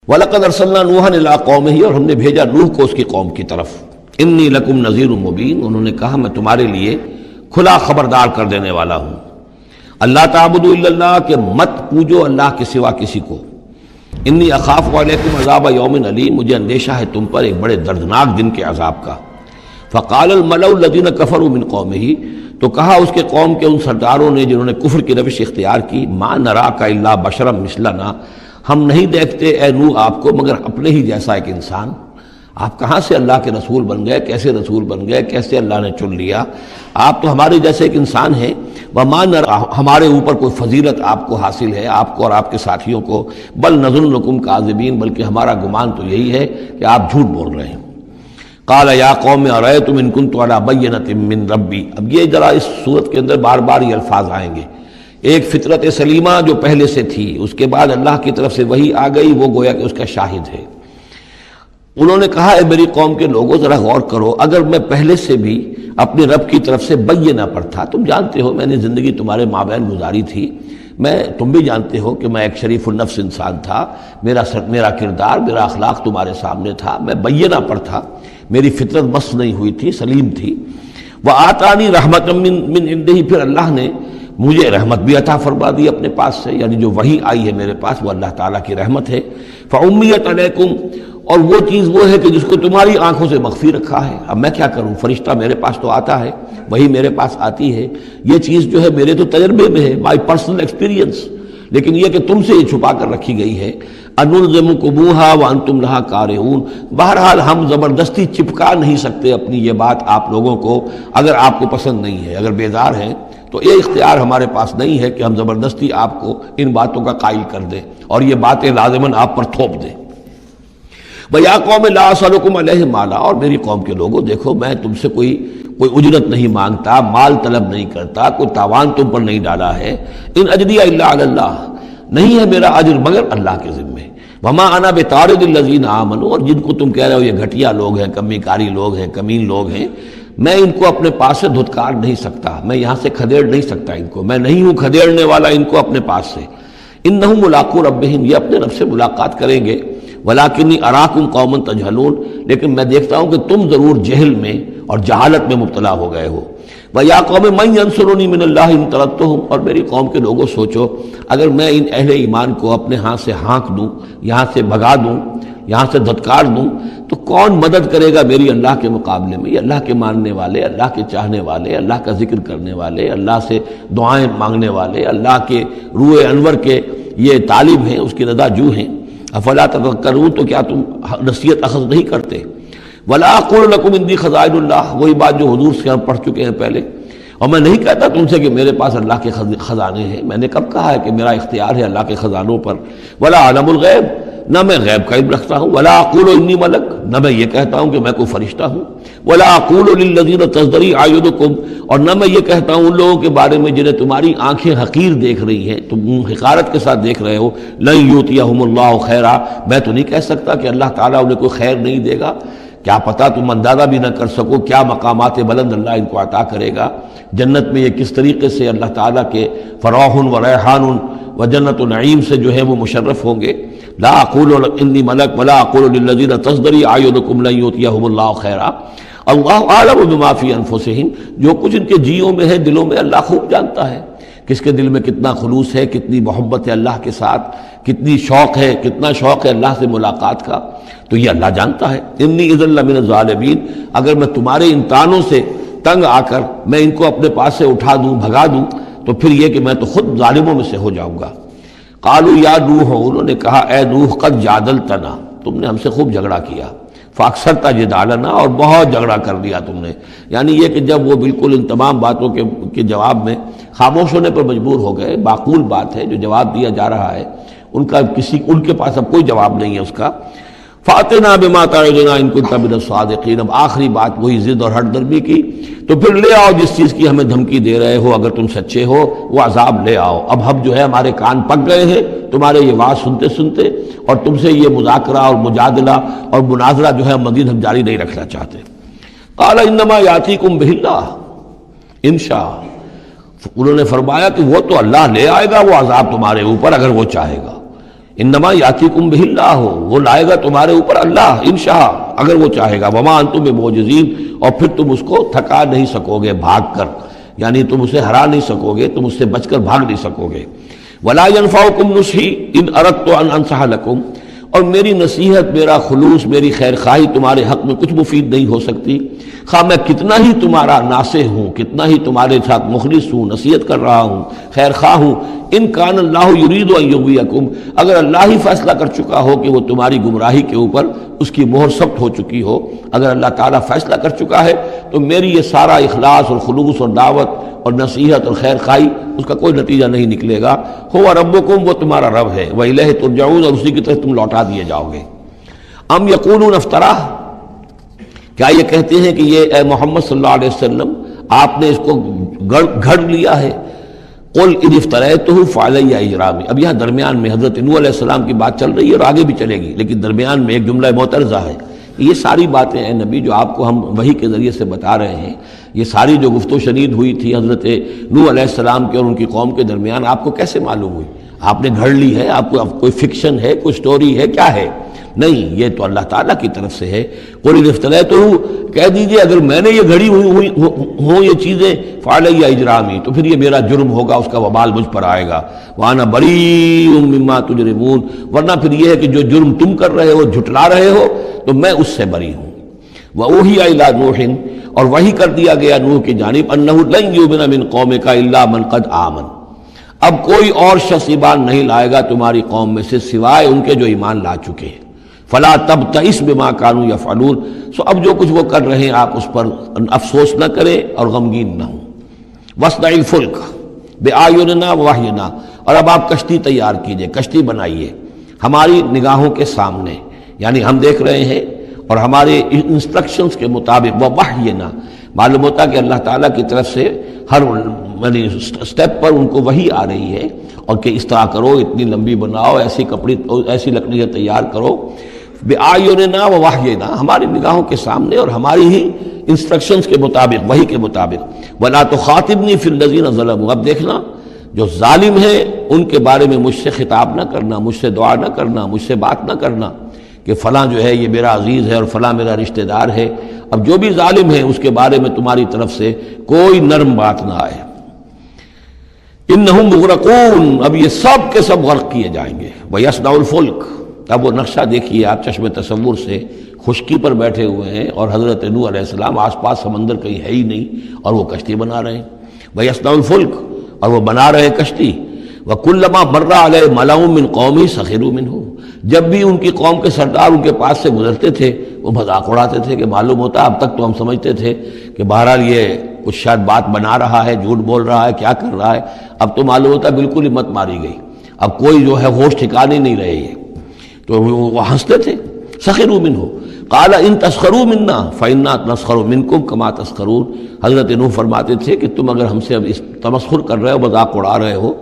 وَلَقَدْ أَرْسَلْنَا نُوحًا إِلَىٰ قَوْمِهِ، اور ہم نے بھیجا نوح کو اس کی قوم کی طرف. اِنِّي لَكُمْ نَذِيرٌ مُّبِينٌ، انہوں نے کہا میں تمہارے لیے کھلا خبردار کر دینے والا ہوں. اللہ تعبدوا الا اللہ، کہ مت پوجو اللہ کے سوا کسی کو. انی اخاف علیکم عذاب یوم علیم، مجھے اندیشہ ہے تم پر ایک بڑے دردناک دن کے عذاب کا. فقال الملأ الذین کفروا من قومہ، تو کہا اس کے قوم کے ان سرداروں نے جنہوں نے کفر کی روش اختیار کی، ما نراک الا بشرا مثلنا، ہم نہیں دیکھتے اے نوح آپ کو مگر اپنے ہی جیسا ایک انسان. آپ کہاں سے اللہ کے رسول بن گئے، کیسے رسول بن گئے، کیسے اللہ نے چن لیا؟ آپ تو ہمارے جیسے ایک انسان ہیں. وما نرا، ہمارے اوپر کوئی فضیلت آپ کو حاصل ہے، آپ کو اور آپ کے ساتھیوں کو. بل نظنکم کاذبین، بلکہ ہمارا گمان تو یہی ہے کہ آپ جھوٹ بول رہے ہیں. قال یا قوم ارأیتم ان کنت علی بینۃ من ربی، اب یہ ذرا اس صورت کے اندر بار بار یہ الفاظ آئیں گے. ایک فطرت سلیمہ جو پہلے سے تھی، اس کے بعد اللہ کی طرف سے وحی آ گئی، وہ گویا کہ اس کا شاہد ہے. انہوں نے کہا اے میری قوم کے لوگوں ذرا غور کرو، اگر میں پہلے سے بھی اپنے رب کی طرف سے بینہ پر تھا، تم جانتے ہو میں نے زندگی تمہارے مابین گزاری تھی، تم بھی جانتے ہو کہ میں ایک شریف النفس انسان تھا، میرا کردار، میرا اخلاق تمہارے سامنے تھا، میں بینہ پر تھا، میری فطرت بس نہیں ہوئی تھی، سلیم تھی. وآتانی رحمۃ من عنده، پھر اللہ نے مجھے رحمت بھی عطا فرما دی اپنے پاس سے، یعنی جو وحی آئی ہے میرے پاس وہ اللہ تعالیٰ کی رحمت ہے. فعمیت علیکم، اور وہ چیز وہ ہے کہ جس کو تمہاری آنکھوں سے مخفی رکھا ہے. اب میں کیا کروں، فرشتہ میرے پاس تو آتا ہے، وہی میرے پاس آتی ہے، یہ چیز جو ہے میرے تو تجربے میں ہے، مائی پرسنل ایکسپیرینس، لیکن یہ کہ تم سے یہ چھپا کر رکھی گئی ہے. انلزمکموہا وانتم لہا کارہون، بہرحال ہم زبردستی چپکا نہیں سکتے اپنی یہ بات آپ لوگوں کو، اگر آپ کو پسند نہیں ہے، اگر بیزار ہیں تو یہ اختیار ہمارے پاس نہیں ہے کہ ہم زبردستی آپ کو ان باتوں کا قائل کر دیں اور یہ باتیں لازماً آپ پر تھوپ دیں. وَيَا قَوْمِ لَا أَسْأَلُكُمْ عَلَيْهِ مَالًا، اور میری قوم کے لوگوں دیکھو میں تم سے کوئی اجرت نہیں مانگتا، مال طلب نہیں کرتا، کوئی تاوان تم پر نہیں ڈالا ہے. ان اجریہ الا علی اللہ، نہیں ہے میرا اجر مگر اللہ کے ذمے. وما انا بطارد الذین آمنوا، اور جن کو تم کہہ رہے ہو یہ گھٹیا لوگ ہیں، کمی کاری لوگ ہیں، کمین لوگ ہیں، میں ان کو اپنے پاس سے دھتکار نہیں سکتا، میں یہاں سے کھدیڑ نہیں سکتا ان کو، میں نہیں ہوں کھدیڑنے والا ان کو اپنے پاس سے. انہم ملاقو ربہم، یہ اپنے رب سے ملاقات کریں گے. ولیکنی اراکم قوما تجہلون، لیکن میں دیکھتا ہوں کہ تم ضرور جہل میں اور جہالت میں مبتلا ہو گئے ہو. وَيَا قَوْمِ مَنْ يَنْصُرُنِي مِنَ اللَّهِ إِن طَرَدتُّهُمْ، اور میری قوم کے لوگوں سوچو اگر میں ان اہل ایمان کو اپنے ہاں سے ہانک دوں، یہاں سے بھگا دوں، یہاں سے دھتکار دوں، تو کون مدد کرے گا میری اللہ کے مقابلے میں؟ یہ اللہ کے ماننے والے، اللہ کے چاہنے والے، اللہ کا ذکر کرنے والے، اللہ سے دعائیں مانگنے والے، اللہ کے روح انور کے یہ طالب ہیں، اس کی رضا جو ہیں. افلا تذکرون، تو کیا تم نصیحت اخذ نہیں کرتے؟ ولا اقول لکم عندی خزائن اللہ، وہی بات جو حضور سے ہم پڑھ چکے ہیں پہلے. اور میں نہیں کہتا تم سے کہ میرے پاس اللہ کے خزانے ہیں، میں نے کب کہا ہے کہ میرا اختیار ہے اللہ کے خزانوں پر. ولا اعلم الغیب، نہ میں غیب کا علم رکھتا ہوں. ولا اقول انی ملک، نہ میں یہ کہتا ہوں کہ میں کوئی فرشتہ ہوں. ولا اقول للذین تزدری اعینکم، اور نہ میں یہ کہتا ہوں ان لوگوں کے بارے میں جنہیں تمہاری آنکھیں حقیر دیکھ رہی ہیں، تم حقارت کے ساتھ دیکھ رہے ہو، لن یؤتیہم اللہ خیرا، میں تو نہیں کہہ سکتا کہ اللہ تعالیٰ انہیں کوئی خیر نہیں دے گا. کیا پتہ تم اندازہ بھی نہ کر سکو کیا مقامات بلند اللہ ان کو عطا کرے گا. جنت میں یہ کس طریقے سے اللہ تعالیٰ کے فراح و ریحان و جنت و نعیم سے جو ہے وہ مشرف ہوں گے. لا اقول انی ملک ولا اقول للذین تزدری اعینکم لن یؤتیہم اللہ خیرا، اللہ اعلم بما فی انفسہم، جو کچھ ان کے جیوں میں ہے، دلوں میں، اللہ خوب جانتا ہے کس کے دل میں کتنا خلوص ہے، کتنی محبت ہے اللہ کے ساتھ، کتنی شوق ہے، کتنا شوق ہے اللہ سے ملاقات کا، تو یہ اللہ جانتا ہے. انی اذا لمن الظالمین، اگر میں تمہارے ان تانوں سے تنگ آ کر میں ان کو اپنے پاس سے اٹھا دوں، بھگا دوں، تو پھر یہ کہ میں تو خود ظالموں میں سے ہو جاؤں گا. قالوا یا نوح، انہوں نے کہا اے نوح قد جادلتنا، تم نے ہم سے خوب جھگڑا کیا. فاکثرت جدالنا، اور بہت جھگڑا کر لیا تم نے. یعنی یہ کہ جب وہ بالکل ان تمام باتوں کے جواب میں خاموش ہونے پر مجبور ہو گئے، معقول بات ہے جو جواب دیا جا رہا ہے، ان کے پاس اب کوئی جواب نہیں ہے اس کا. فاتنا بما تعدنا ان کنت من الصادقین، اب آخری بات وہی ضد اور ہٹ درمی کی، تو پھر لے آؤ جس چیز کی ہمیں دھمکی دے رہے ہو، اگر تم سچے ہو وہ عذاب لے آؤ. اب ہم جو ہے ہمارے کان پک گئے ہیں تمہارے یہ بات سنتے سنتے، اور تم سے یہ مذاکرہ اور مجادلہ اور مناظرہ جو ہے مزید ہم جاری نہیں رکھنا چاہتے. قال انما یاتیکم بہ اللہ ان شاء، انہوں نے فرمایا کہ وہ تو اللہ لے آئے گا وہ عذاب تمہارے اوپر اگر وہ چاہے گا. انما یاتیکم بہ اللہ، وہ لائے گا تمہارے اوپر اللہ انشاء، اگر وہ چاہے گا، وما انتم بمعجزین، اور پھر تم اس کو تھکا نہیں سکو گے بھاگ کر، یعنی تم اسے ہرا نہیں سکو گے، تم اس سے بچ کر بھاگ نہیں سکو گے۔ ولا ينفعکم نصحی ان اردت ان انصح لکم، اور میری نصیحت، میرا خلوص، میری خیر خواہی تمہارے حق میں کچھ مفید نہیں ہو سکتی، خواہ میں کتنا ہی تمہارا ناصح ہوں، کتنا ہی تمہارے ساتھ مخلص ہوں، نصیحت کر رہا ہوں، خیر خواہ ہوں۔ ان کان اللہ یرید ان یغویکم، اگر اللہ ہی فیصلہ کر چکا ہو کہ وہ تمہاری گمراہی کے اوپر اس کی مہر ثبت ہو چکی ہو، اگر اللہ تعالیٰ فیصلہ کر چکا ہے تو میری یہ سارا اخلاص اور خلوص اور دعوت اور نصیحت اور خیر خواہی اس کا کوئی نتیجہ نہیں نکلے گا۔ ہو ربکم، وہ تمہارا رب ہے، وإلیہ ترجعون، اور اسی کی طرف تم لوٹا دیے جاؤ گے۔ ام یقولون افتراہ، کیا یہ کہتے ہیں کہ یہ اے محمد صلی اللہ علیہ وسلم آپ نے اس کو گھڑ لیا ہے؟ قل ان افتریتہ فعلی اجرامی، اب یہاں درمیان میں حضرت نوح علیہ السلام کی بات چل رہی ہے اور آگے بھی چلے گی، لیکن درمیان میں ایک جملہ معترضہ ہے۔ یہ ساری باتیں ہیں نبی جو آپ کو ہم وحی کے ذریعے سے بتا رہے ہیں، یہ ساری جو گفت و شنید ہوئی تھی حضرت نوح علیہ السلام کے اور ان کی قوم کے درمیان، آپ کو کیسے معلوم ہوئی؟ آپ نے گھڑ لی ہے؟ آپ کو کوئی فکشن ہے، کوئی سٹوری ہے، کیا ہے؟ نہیں، یہ تو اللہ تعالیٰ کی طرف سے ہے۔ قل ان افتریتہ، کہہ دیجئے اگر میں نے یہ گھڑی ہوں یہ چیزیں، فعلی اجرامی، تو پھر یہ میرا جرم ہوگا، اس کا وبال مجھ پر آئے گا۔ وانا بریء مما تجرمون، ورنہ پھر یہ ہے کہ جو جرم تم کر رہے ہو، جھٹلا رہے ہو، تو میں اس سے بری ہوں۔ وأوحی الی نوح، اور وحی کر دیا گیا نوح کی جانب، انہ لن یؤمن من قومک الا من قد آمن، اب کوئی اور شخص ایمان نہیں لائے گا تمہاری قوم میں سے سوائے ان کے جو ایمان لا چکے ہیں۔ فلا تبتئس بما كانوا يفعلون، سو اب جو کچھ وہ کر رہے ہیں آپ اس پر افسوس نہ کریں اور غمگین نہ ہوں۔ واصنع الفلک بأعیننا ووحینا، اور اب آپ کشتی تیار کیجئے، کشتی بنائیے ہماری نگاہوں کے سامنے، یعنی ہم دیکھ رہے ہیں اور ہمارے انسٹرکشنز کے مطابق، ووحینا معلوم ہوتا ہے کہ اللہ تعالیٰ کی طرف سے ہر سٹیپ پر ان کو وحی آ رہی ہے، اور کہ اس طرح کرو، اتنی لمبی بناؤ، ایسی کپڑی، ایسی لکڑیاں تیار کرو، بِآیُنِنَا وَوَحْیِنَا، ہماری نگاہوں کے سامنے اور ہماری ہی انسٹرکشنز کے مطابق، وحی کے مطابق۔ وَلَا تُخَاطِبْنِی فِی الَّذِینَ ظَلَمُوا، اب دیکھنا جو ظالم ہیں ان کے بارے میں مجھ سے خطاب نہ کرنا، مجھ سے دعا نہ کرنا، مجھ سے بات نہ کرنا کہ فلاں جو ہے یہ میرا عزیز ہے اور فلاں میرا رشتہ دار ہے۔ اب جو بھی ظالم ہے اس کے بارے میں تمہاری طرف سے کوئی نرم بات نہ آئے۔ انہم مغرقون، اب یہ سب کے سب غرق کیے جائیں گے۔ وَيَصْنَعُ الْفُلْكَ، اب وہ نقشہ دیکھیے آپ چشم تصور سے، خشکی پر بیٹھے ہوئے ہیں اور حضرت نوح علیہ السلام آس پاس سمندر کہیں ہے ہی نہیں اور وہ کشتی بنا رہے ہیں۔ وَيَصْنَعُ الْفُلْكَ، اور وہ بنا رہے کشتی۔ وَكُلَّمَا مَرَّ عَلَيْهِ مَلَأٌ مِّن قَوْمِهِ سَخِرُوا مِنْهُ، جب بھی ان کی قوم کے سردار ان کے پاس سے گزرتے تھے وہ مذاق اڑاتے تھے کہ معلوم ہوتا اب تک تو ہم سمجھتے تھے کہ بہرحال یہ کچھ شاید بات بنا رہا ہے، جھوٹ بول رہا ہے، کیا کر رہا ہے، اب تو معلوم ہوتا بالکل ہی مت ماری گئی، اب کوئی جو ہے ہوش ٹھکانے نہیں رہے یہ، تو وہ ہنستے تھے۔ سخروا منہ قال ان تسخروا منا فإنا نسخر منکم کما تسخرون، حضرت نوح فرماتے تھے کہ تم اگر ہم سے اب اس تمسخر کر رہے ہو، مذاق اڑا رہے ہو،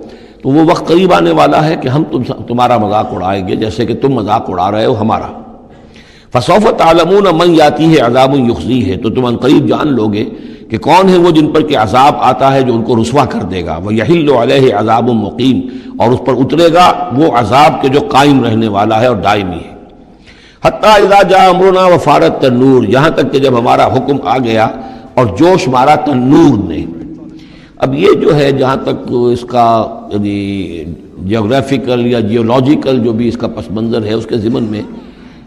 تو وہ وقت قریب آنے والا ہے کہ ہم تمہارا مذاق اڑائیں گے جیسے کہ تم مذاق اڑا رہے ہو ہمارا۔ فسوف تعلمون من یاتیہ عذاب یخزیہ، تو تم عنقریب جان لوگے کہ کون ہے وہ جن پر کہ عذاب آتا ہے جو ان کو رسوا کر دے گا۔ ویحل علیہ عذاب مقیم، اور اس پر اترے گا وہ عذاب کے جو قائم رہنے والا ہے اور دائمی ہے۔ حتی اذا جاء امرنا وفارت تنور، یہاں تک کہ جب ہمارا حکم آ گیا اور جوش مارا تنور نے۔ اب یہ جو ہے جہاں تک اس کا یعنی جیوگرافیکل یا جیولوجیکل جو بھی اس کا پس منظر ہے، اس کے ضمن میں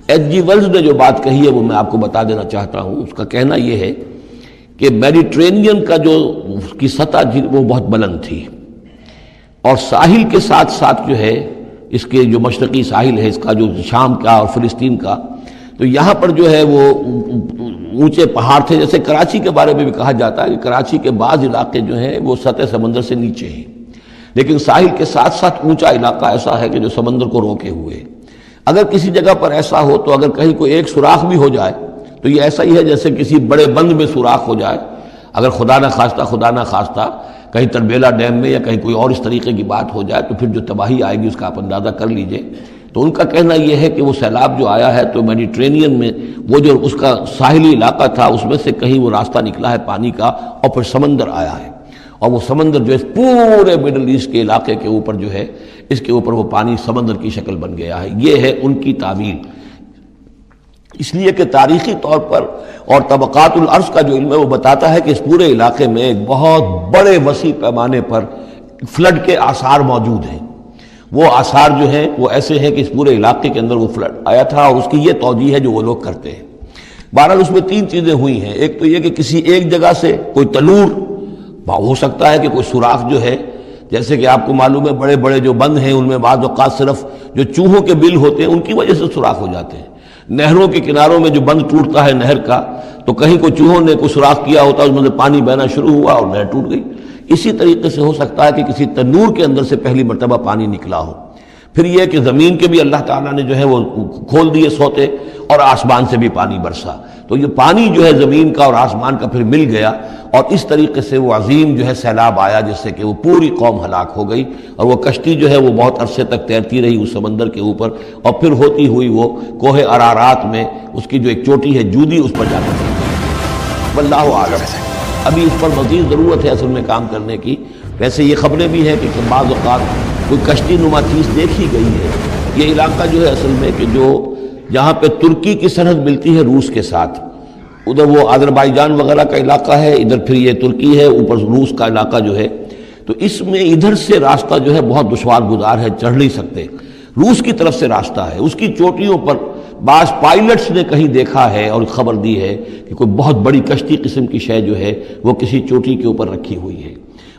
ایچ جی ویلز نے جو بات کہی ہے وہ میں آپ کو بتا دینا چاہتا ہوں۔ اس کا کہنا یہ ہے کہ میڈیٹرینین کا جو اس کی سطح وہ بہت بلند تھی، اور ساحل کے ساتھ ساتھ جو ہے اس کے جو مشرقی ساحل ہے اس کا، جو شام کا اور فلسطین کا، تو یہاں پر جو ہے وہ اونچے پہاڑ تھے۔ جیسے کراچی کے بارے میں بھی کہا جاتا ہے کہ کراچی کے بعض علاقے جو ہیں وہ سطح سمندر سے نیچے ہیں، لیکن ساحل کے ساتھ ساتھ اونچا علاقہ ایسا ہے کہ جو سمندر کو روکے ہوئے۔ اگر کسی جگہ پر ایسا ہو تو اگر کہیں کوئی ایک سوراخ بھی ہو جائے تو یہ ایسا ہی ہے جیسے کسی بڑے بند میں سوراخ ہو جائے۔ اگر خدا نہ خواستہ کہیں تربیلا ڈیم میں یا کہیں کوئی اور اس طریقے کی بات ہو جائے تو پھر جو تباہی آئے گی اس کا آپ اندازہ کر لیجئے۔ تو ان کا کہنا یہ ہے کہ وہ سیلاب جو آیا ہے تو میڈیٹرینین میں وہ جو اس کا ساحلی علاقہ تھا اس میں سے کہیں وہ راستہ نکلا ہے پانی کا، اور پھر سمندر آیا ہے، اور وہ سمندر جو ہے پورے مڈل ایسٹ کے علاقے کے اوپر جو ہے اس کے اوپر وہ پانی سمندر کی شکل بن گیا ہے۔ یہ ہے ان کی تعویل، اس لیے کہ تاریخی طور پر اور طبقات الارض کا جو علم ہے وہ بتاتا ہے کہ اس پورے علاقے میں ایک بہت بڑے وسیع پیمانے پر فلڈ کے آثار موجود ہیں۔ وہ آثار جو ہیں وہ ایسے ہیں کہ اس پورے علاقے کے اندر وہ فلڈ آیا تھا، اور اس کی یہ توجیہ ہے جو وہ لوگ کرتے ہیں۔ بہرحال اس میں تین چیزیں ہوئی ہیں، ایک تو یہ کہ کسی ایک جگہ سے کوئی تنور، ہو سکتا ہے کہ کوئی سوراخ جو ہے، جیسے کہ آپ کو معلوم ہے بڑے بڑے جو بند ہیں ان میں بعض اوقات صرف جو چوہوں کے بل ہوتے ہیں ان کی وجہ سے سوراخ ہو جاتے ہیں۔ نہروں کے کناروں میں جو بند ٹوٹتا ہے نہر کا، تو کہیں کوئی چوہوں نے کوئی سوراخ کیا ہوتا ہے، اس میں سے پانی بہنا شروع ہوا اور نہر ٹوٹ گئی۔ اسی طریقے سے ہو سکتا ہے کہ کسی تنور کے اندر سے پہلی مرتبہ پانی نکلا ہو۔ پھر یہ کہ زمین کے بھی اللہ تعالیٰ نے جو ہے وہ کھول دیے سوتے، اور آسمان سے بھی پانی برسا، تو یہ پانی جو ہے زمین کا اور آسمان کا پھر مل گیا، اور اس طریقے سے وہ عظیم جو ہے سیلاب آیا جس سے کہ وہ پوری قوم ہلاک ہو گئی، اور وہ کشتی جو ہے وہ بہت عرصے تک تیرتی رہی اس سمندر کے اوپر، اور پھر ہوتی ہوئی وہ کوہ ارارات میں اس کی جو ایک چوٹی ہے جودی، اس پر جا کر واللہ عالم۔ ابھی اس پر مزید ضرورت ہے اصل میں کام کرنے کی۔ ویسے یہ خبریں بھی ہیں کہ بعض اوقات کوئی کشتی نما چیز دیکھی گئی ہے۔ یہ علاقہ جو ہے اصل میں کہ جو جہاں پہ ترکی کی سرحد ملتی ہے روس کے ساتھ، ادھر وہ آذربائیجان وغیرہ کا علاقہ ہے، ادھر پھر یہ ترکی ہے، اوپر روس کا علاقہ جو ہے، تو اس میں ادھر سے راستہ جو ہے بہت دشوار گزار ہے، چڑھ نہیں سکتے۔ روس کی طرف سے راستہ ہے، اس کی چوٹیوں پر بعض پائلٹس نے کہیں دیکھا ہے اور خبر دی ہے کہ کوئی بہت بڑی کشتی قسم کی شے جو ہے وہ کسی چوٹی کے اوپر رکھی ہوئی ہے،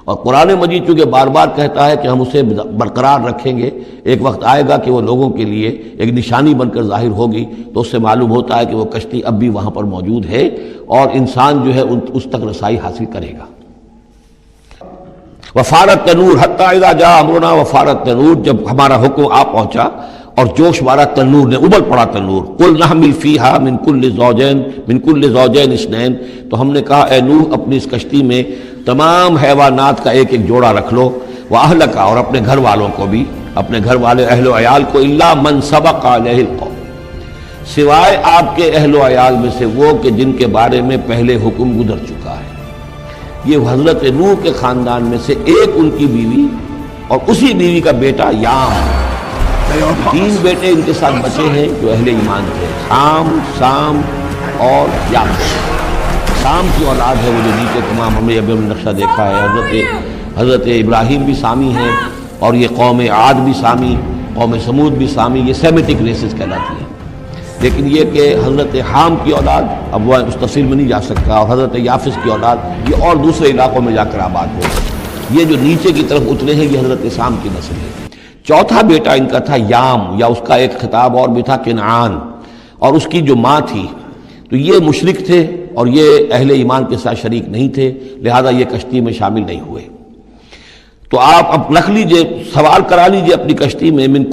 اور قرآن مجید چونکہ بار بار کہتا ہے کہ ہم اسے برقرار رکھیں گے، ایک وقت آئے گا کہ وہ لوگوں کے لیے ایک نشانی بن کر ظاہر ہوگی، تو اس سے معلوم ہوتا ہے کہ وہ کشتی اب بھی وہاں پر موجود ہے، اور انسان جو ہے اس تک رسائی حاصل کرے گا۔ وفارت تنور حتی اذا جاء امرنا، وفارت تنور، جب ہمارا حکم آ پہنچا اور جوش مارا تنور نے، ابل پڑا تنور، قل نحمل فیہا من کل زوجین اثنین، تو ہم نے کہا اے نوح اپنی اس کشتی میں تمام حیوانات کا ایک ایک جوڑا رکھ لو، واہلک، اور اپنے گھر والوں کو بھی، اپنے گھر والے اہل و عیال کو، الا من سبق علیہ القول، سوائے آپ کے اہل و عیال میں سے وہ کہ جن کے بارے میں پہلے حکم گزر چکا ہے۔ یہ حضرت نوح کے خاندان میں سے ایک ان کی بیوی اور اسی بیوی کا بیٹا یام، تین بیٹے ان کے ساتھ بچے ہیں جو اہل ایمان تھے، حام، سام اور یام۔ سام کی اولاد ہے وہ جو نیچے تمام ہم نے ابھی نقشہ دیکھا ہے، حضرت ابراہیم بھی سامی ہیں، اور یہ قوم عاد بھی سامی، قوم سمود بھی سامی، یہ سیمیٹک ریسز کہلاتی ہیں۔ لیکن یہ کہ حضرت حام کی اولاد، اب وہ اس تفصیل میں نہیں جا سکتا، اور حضرت یافس کی اولاد یہ اور دوسرے علاقوں میں جا کر آباد ہوئے، یہ جو نیچے کی طرف اترے ہیں یہ حضرت سام کی نسل ہے۔ چوتھا بیٹا ان کا تھا یام، یا اس کا ایک خطاب اور بھی تھا کنعان، اور اس کی جو ماں تھی تو یہ مشرک تھے اور یہ اہل ایمان کے ساتھ شریک نہیں تھے، لہذا یہ کشتی میں شامل نہیں ہوئے۔ تو آپ اب رکھ لیجئے، سوار کرا لیجئے اپنی کشتی میں من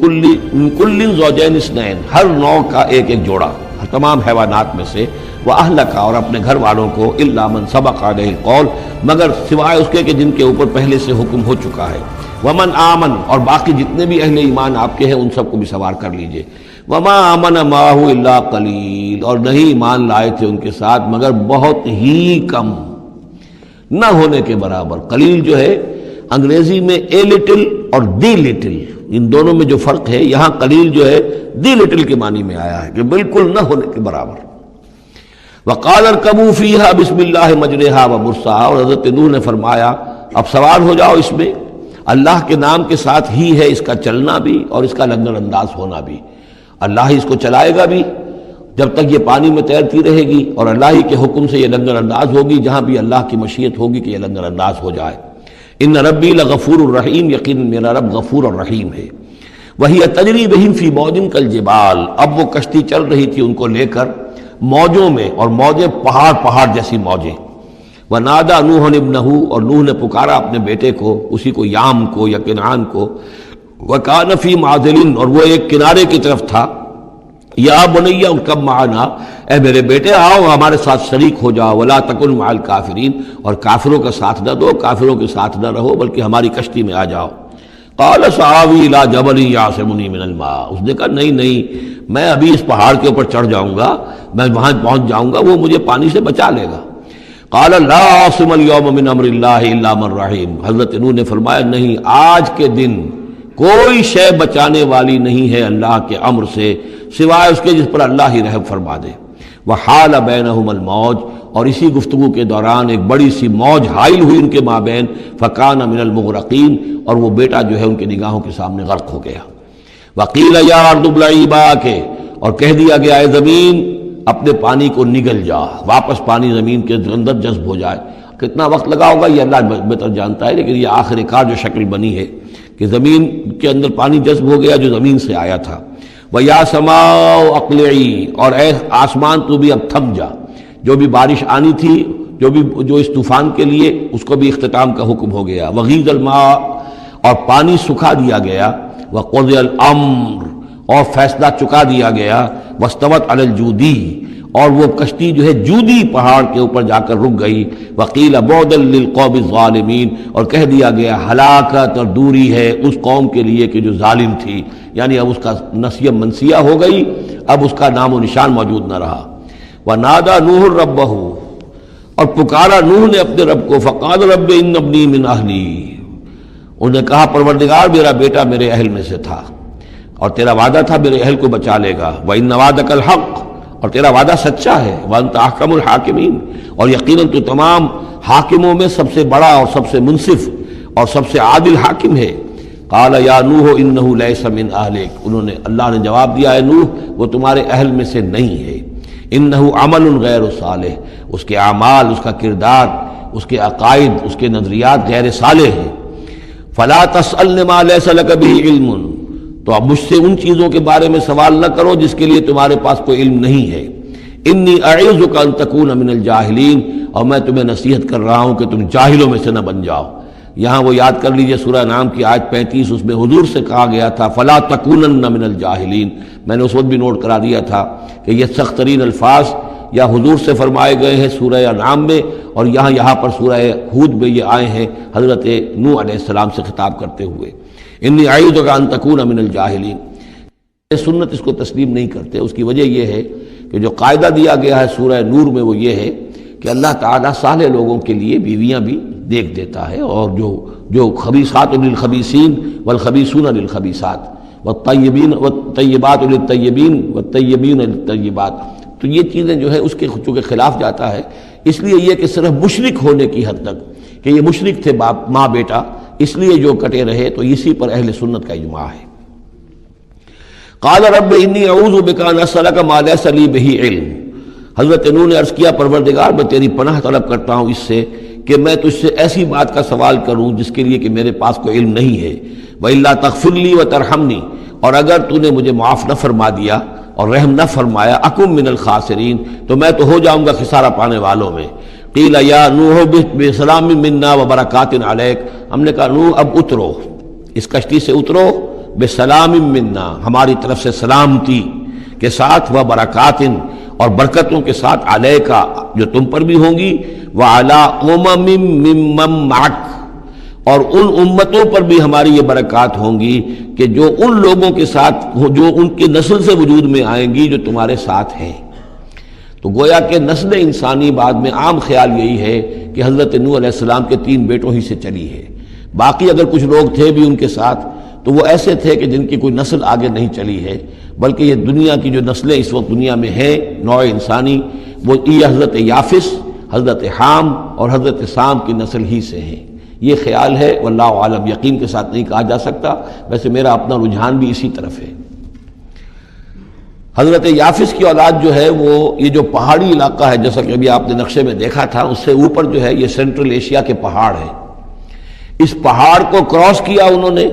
کل زوجین اثنین، ہر نوع کا ایک ایک جوڑا، تمام حیوانات میں سے، واہلک، اور اپنے گھر والوں کو، الا من سبق علیہ القول، مگر سوائے اس کے کہ جن کے اوپر پہلے سے حکم ہو چکا ہے، ومن آمن، اور باقی جتنے بھی اہل ایمان آپ کے ہیں ان سب کو بھی سوار کر لیجئے، وما آمن معہ الا قلیل، اور نہیں ایمان لائے تھے ان کے ساتھ مگر بہت ہی کم، نہ ہونے کے برابر۔ قلیل جو ہے انگریزی میں اے لٹل اور دی لٹل، ان دونوں میں جو فرق ہے، یہاں قلیل جو ہے دی لٹل کے معنی میں آیا ہے کہ بالکل نہ ہونے کے برابر۔ وقال ارکبوا فیہا بسم اللہ مجریہا ومرساہا، اور حضرت نوح نے فرمایا اب سوار ہو جاؤ اس میں، اللہ کے نام کے ساتھ ہی ہے اس کا چلنا بھی اور اس کا لنگر انداز ہونا بھی، اللہ ہی اس کو چلائے گا بھی جب تک یہ پانی میں تیرتی رہے گی، اور اللہ ہی کے حکم سے یہ لنگر انداز ہوگی جہاں بھی اللہ کی مشیت ہوگی کہ یہ لنگر انداز ہو جائے۔ ان ربی لغفور الرحیم، یقین میرا رب غفور اور رحیم ہے۔ وہی تجری بہم فی موج کالجبال، اب وہ کشتی چل رہی تھی ان کو لے کر موجوں میں، اور موجیں پہاڑ جیسی موجیں۔ ونادى نوح ابنہ، اور نوح نے پکارا اپنے بیٹے کو، اسی کو یام کو یا کنعان کو، وکان فی معزل، اور وہ ایک کنارے کی طرف تھا، یا بنی ارکب معنا، اے میرے بیٹے آؤ ہمارے ساتھ شریک ہو جاؤ، ولا تکن مع الکافرین، اور کافروں کا ساتھ نہ دو، کافروں کے ساتھ نہ رہو بلکہ ہماری کشتی میں آ جاؤ۔ قال سآوی الی جبل یعصمنی من الماء، اس نے کہا نہیں میں ابھی اس پہاڑ کے اوپر چڑھ جاؤں گا، میں وہاں پہنچ جاؤں گا، وہ مجھے پانی سے بچا لے گا۔ قال لا عاصم اليوم من امر اللہ الا من رحم، حضرت نوح نے فرمایا نہیں، آج کے دن کوئی شے بچانے والی نہیں ہے اللہ کے امر سے سوائے اس کے جس پر اللہ ہی رحم فرما دے۔ وحال بینہم الموج، اور اسی گفتگو کے دوران ایک بڑی سی موج حائل ہوئی ان کے مابین، فکان من المغرقین، اور وہ بیٹا جو ہے ان کی نگاہوں کے سامنے غرق ہو گیا۔ وقیل یا ارض ابلعی ماءک، اور کہہ دیا گیا اے زمین اپنے پانی کو نگل جا، واپس پانی زمین کے اندر جذب ہو جائے۔ کتنا وقت لگا ہوگا یہ اللہ بہتر جانتا ہے، لیکن یہ آخر کار جو شکل بنی ہے کہ زمین کے اندر پانی جذب ہو گیا جو زمین سے آیا تھا۔ وَيَا سَمَاءُ أَقْلِعِي، اور اے آسمان تو بھی اب تھم جا، جو بھی بارش آنی تھی جو اس طوفان کے لیے، اس کو بھی اختتام کا حکم ہو گیا۔ وَغِيضَ الْمَاءُ، اور پانی سکھا دیا گیا۔ وَقُضِيَ الْأَمْرُ، اور فیصلہ چکا دیا گیا۔ وَاسْتَوَتْ عَلَى الْجُودِي، اور وہ کشتی جو ہے جودی پہاڑ کے اوپر جا کر رک گئی۔ وَقِيلَ بُعْدًا لِلْقَوْمِ الظَّالِمِينَ، اور کہہ دیا گیا ہلاکت اور دوری ہے اس قوم کے لیے کہ جو ظالم تھی، یعنی اب اس کا نسیہ منسیہ ہو گئی، اب اس کا نام و نشان موجود نہ رہا۔ وَنَادَى نُوحٌ رَبَّهُ، اور پکارا نوح نے اپنے رب کو، فَقَالَ رَبِّ إِنَّ ابْنِي مِنْ أَهْلِي، انہوں نے کہا پروردگار میرا بیٹا میرے اہل میں سے تھا، اور تیرا وعدہ تھا میرے اہل کو بچا لے گا۔ وَإِنَّ وَعْدَكَ الْحَقُّ، اور تیرا وعدہ سچا ہے۔ وَأَنْتَ أَحْكَمُ الْحَاكِمِينَ، اور یقیناً تو تمام حاکموں میں سب سے بڑا اور سب سے منصف اور سب سے عادل حاکم ہے۔ قَالَ يَا نُوحُ إِنَّهُ لَيْسَ مِنْ أَهْلِكَ، انہوں نے اللہ نے جواب دیا ہے نوح وہ تمہارے اہل میں سے نہیں ہے۔ إِنَّهُ عَمَلٌ غَيْرُ صَالِحٍ، اس کے اعمال، اس کا کردار، اس کے عقائد، اس کے نظریات غیر صالح ہیں۔ فَلَا تَسْأَلْنِ مَا لَيْسَ لَكَ بِهِ عِلْمٌ، تو اب مجھ سے ان چیزوں کے بارے میں سوال نہ کرو جس کے لیے تمہارے پاس کوئی علم نہیں ہے۔ انی اعوذک ان تکون من الجاہلین، اور میں تمہیں نصیحت کر رہا ہوں کہ تم جاہلوں میں سے نہ بن جاؤ۔ یہاں وہ یاد کر لیجئے سورہ انعام کی آیت 35، اس میں حضور سے کہا گیا تھا فلا تکونن من الجاہلین، میں نے اس وقت بھی نوٹ کرا دیا تھا کہ یہ سخت ترین الفاظ یا حضور سے فرمائے گئے ہیں سورہ انعام میں، اور یہاں پر سورہ ہود میں یہ آئے ہیں حضرت نوح علیہ السلام سے خطاب کرتے ہوئے، انی اعوذک ان تکون من الجاہلین۔ سنت اس کو تسلیم نہیں کرتے، اس کی وجہ یہ ہے کہ جو قاعدہ دیا گیا ہے سورہ نور میں وہ یہ ہے کہ اللہ تعالیٰ صالح لوگوں کے لیے بیویاں بھی دیکھ دیتا ہے، اور جو خبیثات للخبیثین والخبیثون للخبیثات والطیبات للطیبین والطیبین للطیبات، تو یہ چیزیں جو ہے اس کے چونکہ خلاف جاتا ہے، اس لیے یہ کہ صرف مشرک ہونے کی حد تک کہ یہ مشرک تھے ماں بیٹا، اس لیے جو کٹے رہے، تو اسی پر اہل سنت کا اجماع ہے۔ قال رب انی اعوذ بک ان اسألک ما لیس لی بہ علم، حضرت نوح نے عرض کیا پروردگار میں تیری پناہ طلب کرتا ہوں اس سے کہ میں تجھ سے ایسی بات کا سوال کروں جس کے لیے کہ میرے پاس کوئی علم نہیں ہے۔ وَإِلَّا تَغْفِرْ لِي وَتَرْحَمْنِي، اور اگر تو نے مجھے معاف نہ فرما دیا اور رحم نہ فرمایا، اکم من الخاسرین، تو میں تو ہو جاؤں گا خسارہ پانے والوں میں۔ قیل یا نوح بسلام منا وبرکات علیک، ہم نے کہا نوح اب اترو، اس کشتی سے اترو، بسلام منا، ہماری طرف سے سلامتی کے ساتھ، و برکات، اور برکتوں کے ساتھ، علیکا، جو تم پر بھی ہوں گی، وعلی امم ممن معک، اور ان امتوں پر بھی ہماری یہ برکات ہوں گی کہ جو ان لوگوں کے ساتھ، جو ان کی نسل سے وجود میں آئیں گی جو تمہارے ساتھ ہیں۔ تو گویا کہ نسل انسانی بعد میں عام خیال یہی ہے کہ حضرت نوح علیہ السلام کے 3 بیٹوں ہی سے چلی ہے، باقی اگر کچھ لوگ تھے بھی ان کے ساتھ تو وہ ایسے تھے کہ جن کی کوئی نسل آگے نہیں چلی ہے، بلکہ یہ دنیا کی جو نسلیں اس وقت دنیا میں ہیں نوع انسانی، وہ یہ حضرت یافس، حضرت حام اور حضرت سام کی نسل ہی سے ہیں۔ یہ خیال ہے، واللہ عالم، یقین کے ساتھ نہیں کہا جا سکتا، ویسے میرا اپنا رجحان بھی اسی طرف ہے۔ حضرت یافس کی اولاد جو ہے وہ یہ جو پہاڑی علاقہ ہے، جیسا کہ ابھی آپ نے نقشے میں دیکھا تھا، اس سے اوپر جو ہے یہ سینٹرل ایشیا کے پہاڑ ہیں، اس پہاڑ کو کراس کیا انہوں نے،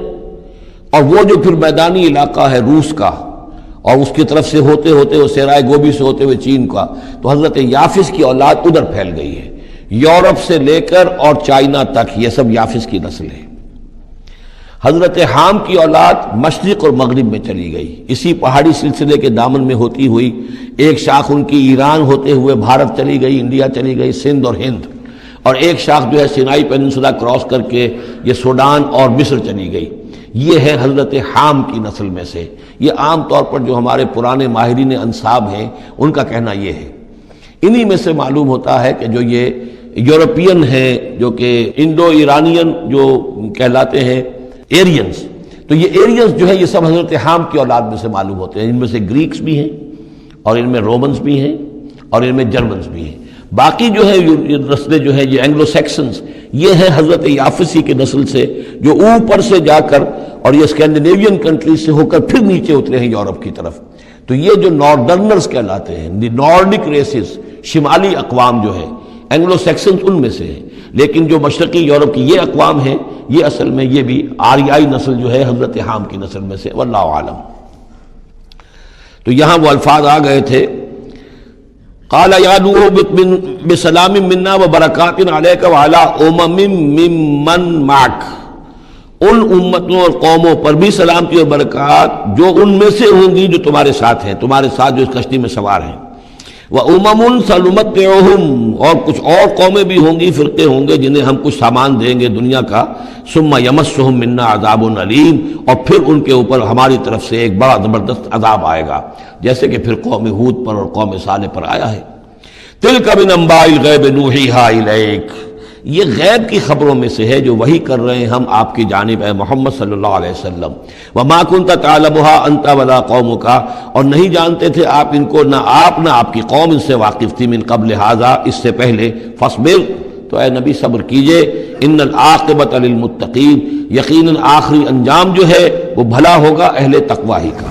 اور وہ جو پھر میدانی علاقہ ہے روس کا، اور اس کی طرف سے ہوتے ہوتے وہ سیرائے گوبی سے ہوتے ہوئے چین کا، تو حضرت یافس کی اولاد ادھر پھیل گئی ہے، یورپ سے لے کر اور چائنا تک، یہ سب یافس کی نسل ہے۔ حضرت حام کی اولاد مشرق اور مغرب میں چلی گئی، اسی پہاڑی سلسلے کے دامن میں ہوتی ہوئی، ایک شاخ ان کی ایران ہوتے ہوئے بھارت چلی گئی، انڈیا چلی گئی، سندھ اور ہند، اور ایک شاخ جو ہے سینائی پیننسولا کراس کر کے یہ سوڈان اور مصر چلی گئی۔ یہ ہے حضرت حام کی نسل میں سے۔ یہ عام طور پر جو ہمارے پرانے ماہرین انساب ہیں ان کا کہنا یہ ہے۔ انہی میں سے معلوم ہوتا ہے کہ جو یہ یورپین ہیں، جو کہ انڈو ایرانین جو کہلاتے ہیں ایرینز، تو یہ ایریاز جو ہے یہ سب حضرت حام کی اولاد میں سے معلوم ہوتے ہیں. ان میں سے گریکس بھی ہیں اور ان میں رومنز بھی ہیں اور ان میں جرمنز بھی ہیں. باقی جو ہے یہ نسلیں جو ہے یہ اینگلو سیکسنز یہ ہیں حضرت یافسی کی نسل سے جو اوپر سے جا کر اور یہ اسکینڈینیوین کنٹریز سے ہو کر پھر نیچے اترے ہیں یورپ کی طرف. تو یہ جو ناردرنرز کہلاتے ہیں دی نارڈک ریسز شمالی اقوام جو ہے اینگلو سیکسنز ان میں سے ہیں. لیکن جو مشرقی یورپ کی یہ اقوام ہیں یہ اصل میں یہ بھی آریائی نسل جو ہے حضرت حام کی نسل میں سے. واللہ عالم. تو یہاں وہ الفاظ آ گئے تھے قال یا نوح بسلام منا وبرکات علیک وعلی امم ممن معک، ان امتوں اور قوموں پر بھی سلامتی اور برکات جو ان میں سے ہوں گی جو تمہارے ساتھ ہیں، تمہارے ساتھ جو اس کشتی میں سوار ہیں. وَأُمَمٌ سَنُمَتِّعُهُمْ، اور کچھ اور قومیں بھی ہوں گی، فرقے ہوں گے جنہیں ہم کچھ سامان دیں گے دنیا کا. ثُمَّ يَمَسُّهُم مِّنَّا عَذَابٌ أَلِيمٌ، اور پھر ان کے اوپر ہماری طرف سے ایک بڑا زبردست عذاب آئے گا، جیسے کہ پھر قوم ہود پر اور قوم صالح پر آیا ہے. تِلْكَ مِنْ أَنْبَاءِ الْغَيْبِ نُوحِيهَا إِلَيْكَ، یہ غیب کی خبروں میں سے ہے جو وحی کر رہے ہیں ہم آپ کی جانب اے محمد صلی اللہ علیہ وسلم. وَمَا كُنْتَ تَعْلَمُهَا أَنْتَ وَلَا قَوْمُكَ، اور نہیں جانتے تھے آپ ان کو، نہ آپ نہ آپ کی قوم ان سے واقف تھی. من قبل هذا، اس سے پہلے. فاصبر، تو اے نبی صبر کیجئے. ان العاقبۃ للمتقین، یقیناً آخری انجام جو ہے وہ بھلا ہوگا اہل تقوی ہی کا.